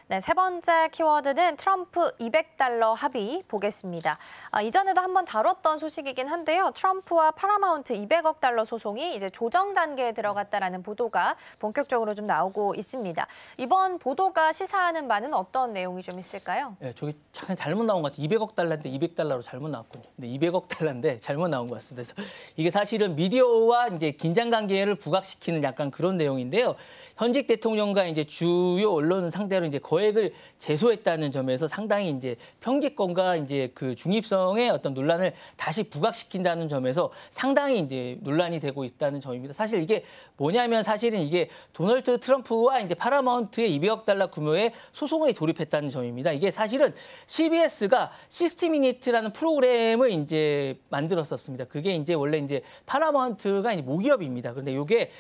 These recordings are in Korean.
네, 세 번째 키워드는 트럼프 200달러 합의 보겠습니다. 이전에도 한번 다뤘던 소식이긴 한데요. 트럼프와 파라마운트 200억 달러 소송이 이제 조정 단계에 들어갔다라는 보도가 본격적으로 좀 나오고 있습니다. 이번 보도가 시사하는 바는 어떤 내용이 좀 있을까요? 네, 저기 잠깐 잘못 나온 것 같아요. 200억 달러인데 200달러로 잘못 나왔군요. 근데 200억 달러인데 잘못 나온 것 같습니다. 그래서 이게 사실은 미디어와 이제 긴장 관계를 부각시키는 약간 그런 내용인데요. 현직 대통령과 이제 주요 언론 상대로 이제 거액을 제소했다는 점에서 상당히 이제 평집권과 이제 그 중립성의 어떤 논란을 다시 부각시킨다는 점에서 상당히 이제 논란이 되고 있다는 점입니다. 사실 이게 뭐냐면 사실은 이게 도널드 트럼프와 이제 파라마운트의 200억 달러 규모의 소송에 돌입했다는 점입니다. 이게 사실은 CBS가 60미니트라는 프로그램을 이제 만들었었습니다. 그게 이제 원래 이제 파라마운트가 이제 모기업입니다. 그런데 이게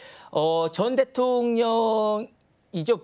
전 대통령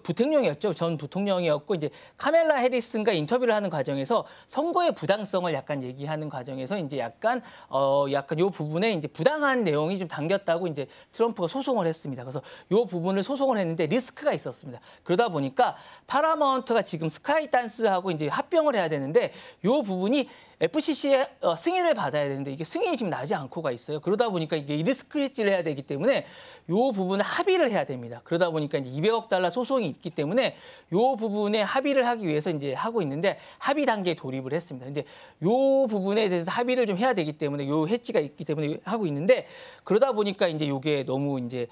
부통령이었죠. 전 부통령이었고 이제 카멜라 해리슨과 인터뷰를 하는 과정에서 선거의 부당성을 약간 얘기하는 과정에서 이제 약간 요 부분에 이제 부당한 내용이 좀 담겼다고 이제 트럼프가 소송을 했습니다. 그래서 요 부분을 소송을 했는데 리스크가 있었습니다. 그러다 보니까 파라마운트가 지금 스카이댄스하고 이제 합병을 해야 되는데 요 부분이 FCC의 승인을 받아야 되는데 이게 승인이 지금 나지 않고가 있어요. 그러다 보니까 이게 리스크 해지를 해야 되기 때문에 이 부분을 합의를 해야 됩니다. 그러다 보니까 이제 200억 달러 소송이 있기 때문에 이 부분에 합의를 하기 위해서 이제 하고 있는데 합의 단계에 돌입을 했습니다. 근데 이 부분에 대해서 합의를 좀 해야 되기 때문에 이 해지가 있기 때문에 하고 있는데 그러다 보니까 이제 이게 너무 이제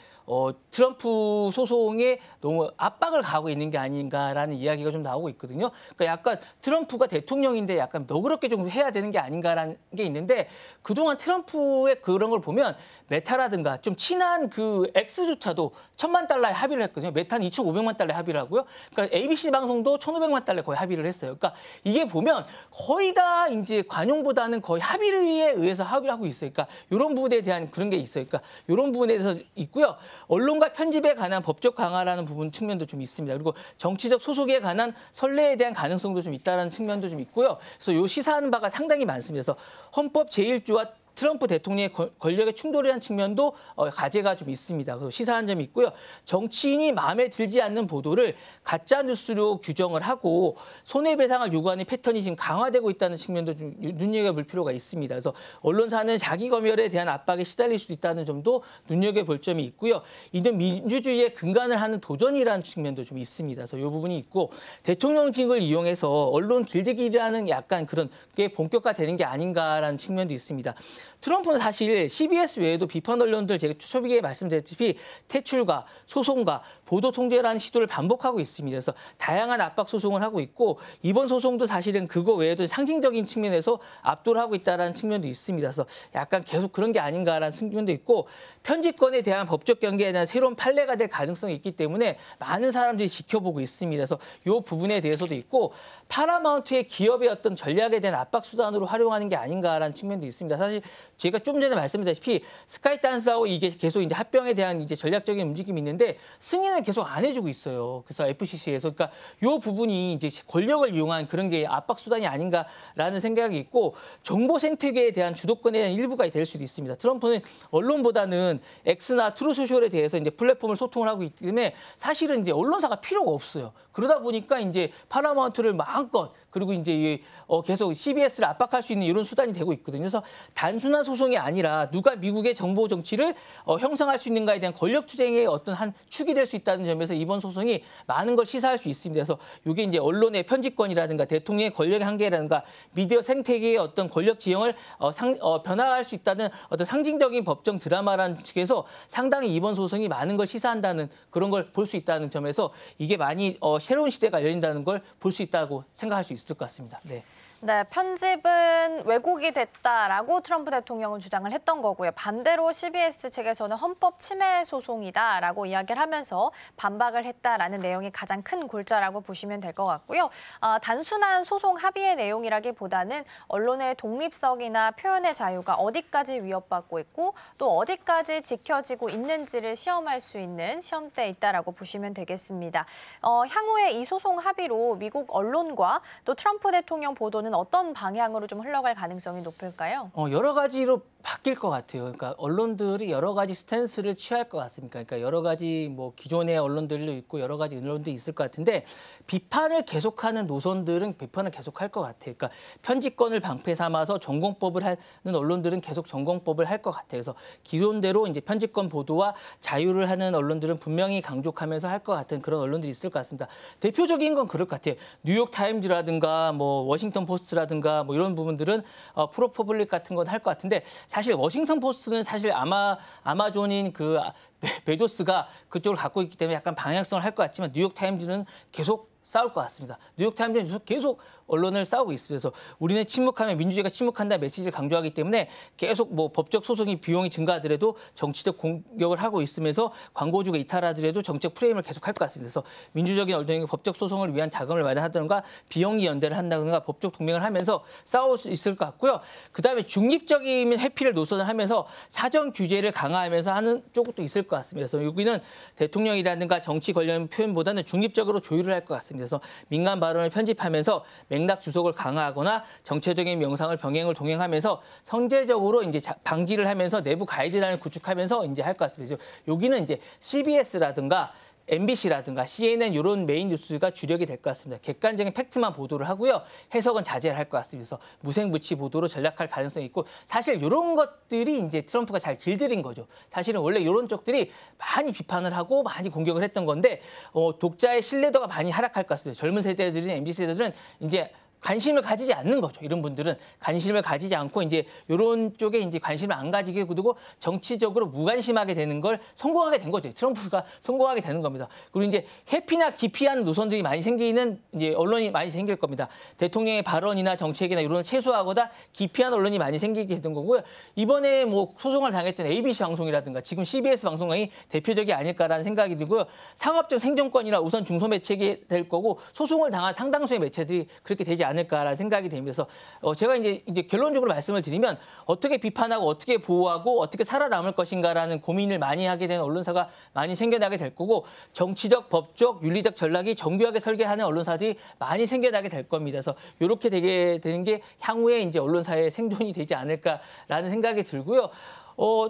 트럼프 소송에 너무 압박을 가하고 있는 게 아닌가라는 이야기가 좀 나오고 있거든요. 그러니까 약간 트럼프가 대통령인데 약간 너그럽게 좀 해야 되는 게 아닌가라는 게 있는데 그동안 트럼프의 그런 걸 보면 메타라든가 좀 친한 그 X조차도 1,000만 달러에 합의를 했거든요. 메타는 2,500만 달러에 합의를 하고요. 그러니까 ABC 방송도 1,500만 달러에 거의 합의를 했어요. 그러니까 이게 보면 거의 다 이제 관용보다는 거의 합의에 의해서 합의를 하고 있어요. 그러니까 이런 부분에 대한 그런 게 있어요. 그러니까 이런 부분에 대해서 있고요. 언론과 편집에 관한 법적 강화라는 부분 측면도 좀 있습니다. 그리고 정치적 소속에 관한 선례에 대한 가능성도 좀 있다는 측면도 좀 있고요. 그래서 요 시사하는 바가 상당히 많습니다. 그래서 헌법 제1조와 트럼프 대통령의 권력의 충돌이라는 측면도 과제가 좀 있습니다. 그래서 시사한 점이 있고요. 정치인이 마음에 들지 않는 보도를 가짜 뉴스로 규정을 하고 손해배상을 요구하는 패턴이 지금 강화되고 있다는 측면도 좀 눈여겨볼 필요가 있습니다. 그래서 언론사는 자기 검열에 대한 압박에 시달릴 수도 있다는 점도 눈여겨볼 점이 있고요. 이는 민주주의의 근간을 하는 도전이라는 측면도 좀 있습니다. 그래서 이 부분이 있고 대통령직을 이용해서 언론 길들이기라는 약간 그런 게 본격화되는 게 아닌가라는 측면도 있습니다. 트럼프는 사실 CBS 외에도 비판 언론들 제가 초기에 말씀드렸듯이 퇴출과 소송과 보도 통제라는 시도를 반복하고 있습니다. 그래서 다양한 압박 소송을 하고 있고 이번 소송도 사실은 그거 외에도 상징적인 측면에서 압도를 하고 있다는 측면도 있습니다. 그래서 약간 계속 그런 게 아닌가라는 측면도 있고 편집권에 대한 법적 경계에 대한 새로운 판례가 될 가능성이 있기 때문에 많은 사람들이 지켜보고 있습니다. 그래서 이 부분에 대해서도 있고 파라마운트의 기업의 어떤 전략에 대한 압박 수단으로 활용하는 게 아닌가라는 측면도 있습니다. 사실 제가 좀 전에 말씀드렸다시피 스카이댄스하고 이게 계속 이제 합병에 대한 이제 전략적인 움직임이 있는데 승인을 계속 안 해주고 있어요. 그래서 FCC에서 그러니까 이 부분이 이제 권력을 이용한 그런 게 압박 수단이 아닌가라는 생각이 있고 정보 생태계에 대한 주도권에 대한 일부가 될 수도 있습니다. 트럼프는 언론보다는 X나 트루소셜에 대해서 이제 플랫폼을 소통을 하고 있기 때문에 사실은 이제 언론사가 필요가 없어요. 그러다 보니까 이제 파라마운트를 마음껏 그리고 이제 계속 CBS를 압박할 수 있는 이런 수단이 되고 있거든요. 그래서 단순한 소송이 아니라 누가 미국의 정보 정치를 형성할 수 있는가에 대한 권력 투쟁의 어떤 한 축이 될 수 있다는 점에서 이번 소송이 많은 걸 시사할 수 있습니다. 그래서 이게 이제 언론의 편집권이라든가 대통령의 권력의 한계라든가 미디어 생태계의 어떤 권력 지형을 변화할 수 있다는 어떤 상징적인 법정 드라마라는 측에서 상당히 이번 소송이 많은 걸 시사한다는 그런 걸 볼 수 있다는 점에서 이게 많이 새로운 시대가 열린다는 걸 볼 수 있다고 생각할 수 있을 것 같습니다. 네. 네, 편집은 왜곡이 됐다라고 트럼프 대통령은 주장을 했던 거고요. 반대로 CBS 측에서는 헌법 침해 소송이다라고 이야기를 하면서 반박을 했다라는 내용이 가장 큰 골자라고 보시면 될 것 같고요. 단순한 소송 합의의 내용이라기보다는 언론의 독립성이나 표현의 자유가 어디까지 위협받고 있고 또 어디까지 지켜지고 있는지를 시험할 수 있는 시험대에 있다라고 보시면 되겠습니다. 향후에 이 소송 합의로 미국 언론과 또 트럼프 대통령 보도는 어떤 방향으로 좀 흘러갈 가능성이 높을까요? 여러 가지로 바뀔 것 같아요. 그러니까 언론들이 여러 가지 스탠스를 취할 것 같습니다. 그러니까 여러 가지 뭐 기존의 언론들도 있고 여러 가지 언론들이 있을 것 같은데 비판을 계속하는 노선들은 비판을 계속할 것 같아요. 그러니까 편집권을 방패 삼아서 전공법을 하는 언론들은 계속 전공법을 할 것 같아요. 그래서 기존대로 이제 편집권 보도와 자유를 하는 언론들은 분명히 강조하면서 할 것 같은 그런 언론들이 있을 것 같습니다. 대표적인 건 그럴 것 같아요. 뉴욕 타임즈라든가 뭐 워싱턴 포스트라든가 뭐 이런 부분들은 프로퍼블릭 같은 건 할 것 같은데 사실 워싱턴 포스트는 사실 아마존인 그 베조스가 그쪽을 갖고 있기 때문에 약간 방향성을 할 것 같지만 뉴욕 타임즈는 계속 싸울 것 같습니다. 뉴욕 타임즈는 계속 언론을 싸우고 있습니다. 그래서 우리는 침묵하면 민주주의가 침묵한다 메시지를 강조하기 때문에 계속 뭐 법적 소송이 비용이 증가하더라도 정치적 공격을 하고 있으면서 광고주가 이탈하더라도 정책 프레임을 계속할 것 같습니다. 그래서 민주적인 언론이 법적 소송을 위한 자금을 마련하든가 비영리 연대를 한다든가 법적 동맹을 하면서 싸울 수 있을 것 같고요. 그다음에 중립적인 회피를 노선을 하면서 사전 규제를 강화하면서 하는 쪽도 있을 것 같습니다. 그래서 여기는 대통령이라든가 정치 관련 표현보다는 중립적으로 조율을 할 것 같습니다. 그래서 민간 발언을 편집하면서 맥락 주석을 강화하거나 정체적인 명상을 병행을 동행하면서 선제적으로 이제 방지를 하면서 내부 가이드라인을 구축하면서 이제 할 것 같습니다. 여기는 이제 CBS라든가 MBC라든가 CNN 이런 메인 뉴스가 주력이 될 것 같습니다. 객관적인 팩트만 보도를 하고요. 해석은 자제를 할 것 같습니다. 그래서 무생무치 보도로 전략할 가능성이 있고 사실 이런 것들이 이제 트럼프가 잘 길들인 거죠. 사실은 원래 이런 쪽들이 많이 비판을 하고 많이 공격을 했던 건데 독자의 신뢰도가 많이 하락할 것 같습니다. 젊은 세대들은 MZ 세대들은 이제 관심을 가지지 않는 거죠. 이런 분들은 관심을 가지지 않고 이제 이런 쪽에 이제 관심을 안 가지게 두고 정치적으로 무관심하게 되는 걸 성공하게 된 거죠. 트럼프가 성공하게 되는 겁니다. 그리고 이제 회피나 기피하는 노선들이 많이 생기는 이제 언론이 많이 생길 겁니다. 대통령의 발언이나 정책이나 이런 걸 최소화하거나 기피하는 언론이 많이 생기게 된 거고요. 이번에 뭐 소송을 당했던 ABC 방송이라든가 지금 CBS 방송이 대표적이 아닐까라는 생각이 들고요. 상업적 생존권이나 우선 중소매체가 될 거고 소송을 당한 상당수의 매체들이 그렇게 되지 않을까라는 생각이 되면서 제가 이제 결론적으로 말씀을 드리면 어떻게 비판하고 어떻게 보호하고 어떻게 살아남을 것인가라는 고민을 많이 하게 되는 언론사가 많이 생겨나게 될 거고 정치적, 법적, 윤리적 전략이 정교하게 설계하는 언론사들이 많이 생겨나게 될 겁니다. 그래서 이렇게 되게 되는 게 향후에 이제 언론사의 생존이 되지 않을까라는 생각이 들고요.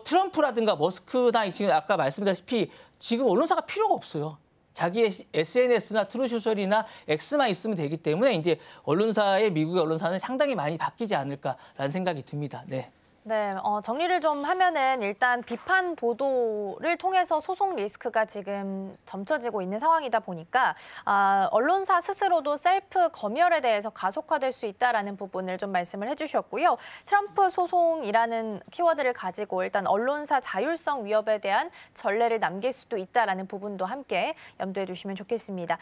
트럼프라든가 머스크나 지금 아까 말씀드렸다시피 지금 언론사가 필요가 없어요. 자기의 SNS나 트루소셜이나 X만 있으면 되기 때문에 이제 미국의 언론사는 상당히 많이 바뀌지 않을까라는 생각이 듭니다. 네. 네, 정리를 좀 하면은 일단 비판 보도를 통해서 소송 리스크가 지금 점쳐지고 있는 상황이다 보니까 언론사 스스로도 셀프 검열에 대해서 가속화될 수 있다라는 부분을 좀 말씀을 해주셨고요. 트럼프 소송이라는 키워드를 가지고 일단 언론사 자율성 위협에 대한 전례를 남길 수도 있다라는 부분도 함께 염두해 주시면 좋겠습니다.